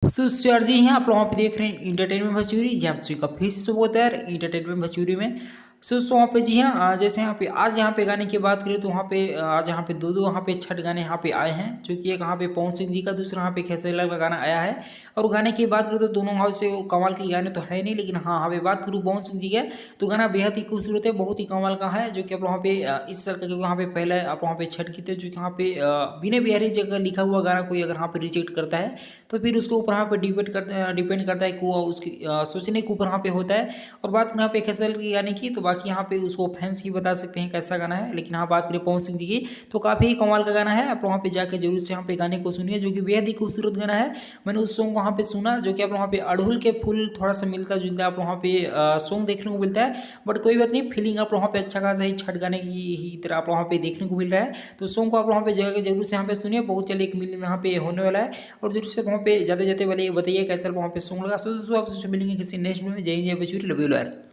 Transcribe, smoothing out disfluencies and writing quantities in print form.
Sir जी हैं आप लोग वहाँ पे देख रहे हैं इंटरटेनमेंट भोजपुरी जहाँ पे का फिर से स्वागत है इंटरटेनमेंट भोजपुरी में। सो वहाँ पे जी हाँ जैसे यहाँ पे आज यहाँ पे गाने की बात करें तो वहाँ पे आज यहाँ पे दो यहाँ पे छठ गाने यहाँ पे आए हैं, जो कि एक यहाँ पे पवन सिंह जी का, दूसरा यहाँ पे खेसारी लाल का गाना आया है। और गाने की बात करें तो दोनों वहाँ से कमाल के गाने तो है नहीं, लेकिन हाँ यहाँ पे बात करूँ पवन सिंह जी का तो गाना बेहद ही खूबसूरत है, बहुत ही कमाल का है, जो कि आप वहाँ पे इस साल का, क्योंकि वहाँ पे पहले आप वहाँ पे छठ की थे, जो कि वहाँ पे बिना बिहारी जगह लिखा हुआ गाना कोई अगर यहाँ पे रिजेक्ट करता है तो फिर उसके ऊपर यहाँ पे डिपेंड करता है कि वो उसकी सोचने के ऊपर यहाँ पे होता है। और बात करें यहाँ पे खेसारी की गाने की तो बाकी यहाँ पे उसको फैंस ही बता सकते हैं कैसा गाना है, लेकिन हाँ बात करें पवन सिंह जी की तो काफ़ी कमाल का गाना है। आप वहाँ पे जाकर जरूर से यहाँ पे गाने को सुनिए, जो कि बेहद ही खूबसूरत गाना है। मैंने उस सॉन्ग वहाँ पे सुना, जो कि आप वहाँ पे अड़हुल के फूल थोड़ा सा मिलता जुलता आप वहाँ पे सॉन्ग देखने को मिलता है, बट कोई बात नहीं, फीलिंग आप वहाँ पे अच्छा खासा ही छठ गाने की ही तरह आप वहाँ पे देखने को मिल रहा है। तो सॉन्ग को आप वहाँ पे जगह जरूर से यहाँ पे सुनिए, बहुत जल्द 1 मिलियन यहाँ पे होने वाला है। और जरूर से वहाँ पे जाते जाते वाले बताइए कैसा वहाँ पे सॉन्ग लगा। सो दोस्तों आपसे मिलेंगे किसी नेक्स्ट वीडियो में। जय हिंद, जय भोजपुरी, लव यू यार।